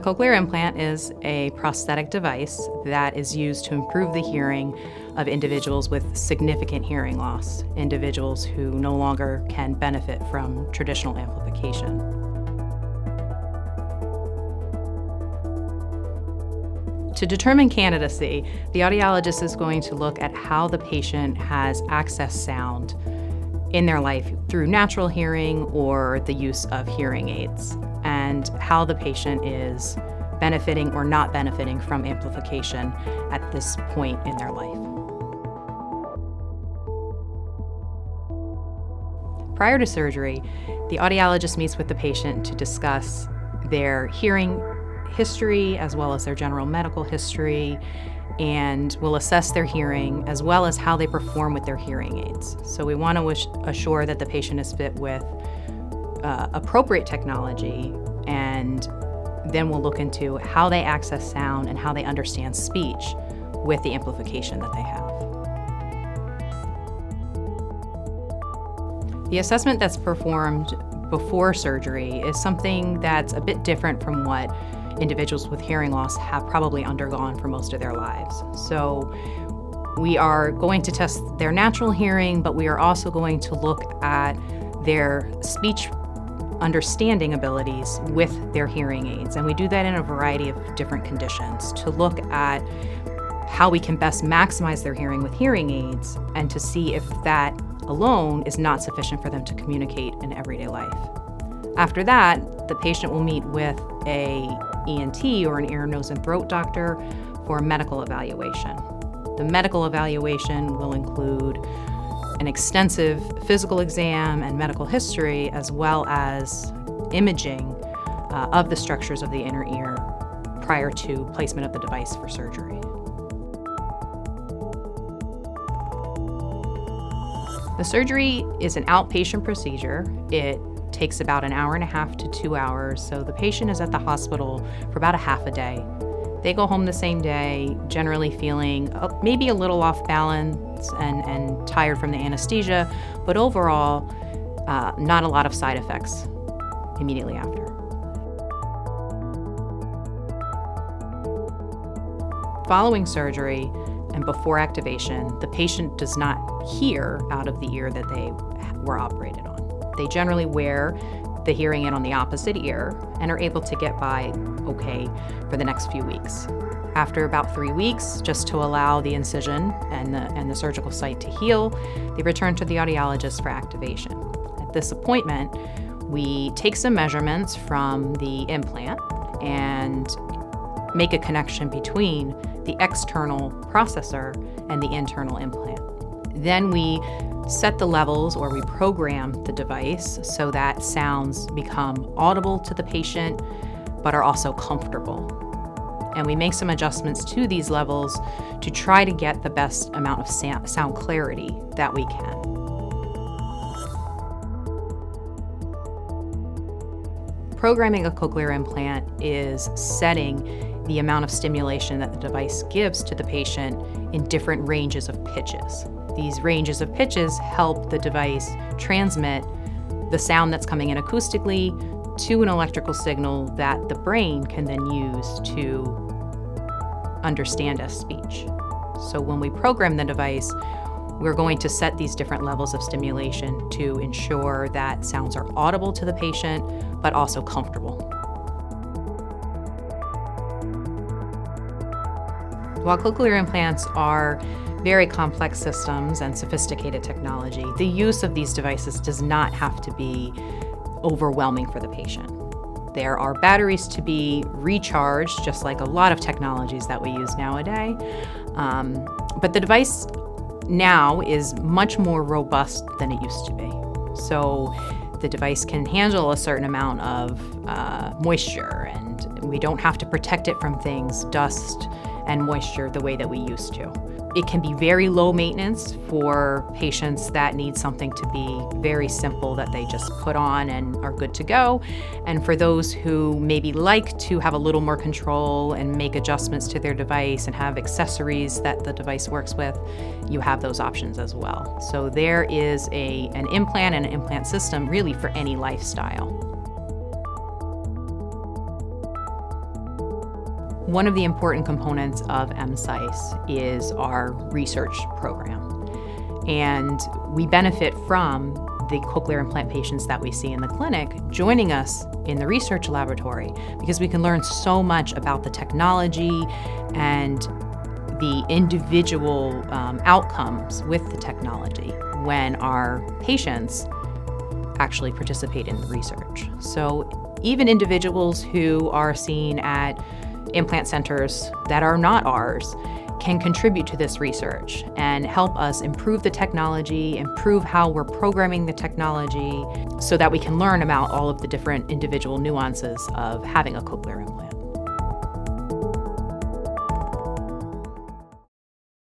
A cochlear implant is a prosthetic device that is used to improve the hearing of individuals with significant hearing loss, individuals who no longer can benefit from traditional amplification. To determine candidacy, the audiologist is going to look at how the patient has accessed sound in their life through natural hearing or the use of hearing aids, and how the patient is benefiting or not benefiting from amplification at this point in their life. Prior to surgery, the audiologist meets with the patient to discuss their hearing history as well as their general medical history, and will assess their hearing as well as how they perform with their hearing aids. So we want to assure that the patient is fit with appropriate technology, and then we'll look into how they access sound and how they understand speech with the amplification that they have. The assessment that's performed before surgery is something that's a bit different from what individuals with hearing loss have probably undergone for most of their lives. So we are going to test their natural hearing, but we are also going to look at their speech understanding abilities with their hearing aids. And we do that in a variety of different conditions to look at how we can best maximize their hearing with hearing aids, and to see if that alone is not sufficient for them to communicate in everyday life. After that, the patient will meet with a ENT or an ear, nose, and throat doctor for a medical evaluation. The medical evaluation will include an extensive physical exam and medical history, as well as imaging of the structures of the inner ear prior to placement of the device for surgery. The surgery is an outpatient procedure. It takes about an hour and a half to 2 hours, so the patient is at the hospital for about a half a day. They go home the same day, generally feeling maybe a little off balance and tired from the anesthesia, but overall, not a lot of side effects immediately after. Following surgery and before activation, the patient does not hear out of the ear that they were operated on. They generally wear the hearing aid on the opposite ear and are able to get by okay for the next few weeks. After about 3 weeks, just to allow the incision and the surgical site to heal, they return to the audiologist for activation. At this appointment, we take some measurements from the implant and make a connection between the external processor and the internal implant. Then we set the levels, or we program the device so that sounds become audible to the patient but are also comfortable. And we make some adjustments to these levels to try to get the best amount of sound clarity that we can. Programming a cochlear implant is setting the amount of stimulation that the device gives to the patient in different ranges of pitches. These ranges of pitches help the device transmit the sound that's coming in acoustically to an electrical signal that the brain can then use to understand as speech. So when we program the device, we're going to set these different levels of stimulation to ensure that sounds are audible to the patient, but also comfortable. While cochlear implants are very complex systems and sophisticated technology, the use of these devices does not have to be overwhelming for the patient. There are batteries to be recharged, just like a lot of technologies that we use nowadays. But the device now is much more robust than it used to be. So the device can handle a certain amount of moisture, and we don't have to protect it from things, dust and moisture, the way that we used to. It can be very low maintenance for patients that need something to be very simple that they just put on and are good to go. And for those who maybe like to have a little more control and make adjustments to their device and have accessories that the device works with, you have those options as well. So there is an implant and an implant system really for any lifestyle. One of the important components of MSICE is our research program. And we benefit from the cochlear implant patients that we see in the clinic joining us in the research laboratory because we can learn so much about the technology and the individual outcomes with the technology when our patients actually participate in the research. So even individuals who are seen at implant centers that are not ours can contribute to this research and help us improve the technology, improve how we're programming the technology so that we can learn about all of the different individual nuances of having a cochlear implant.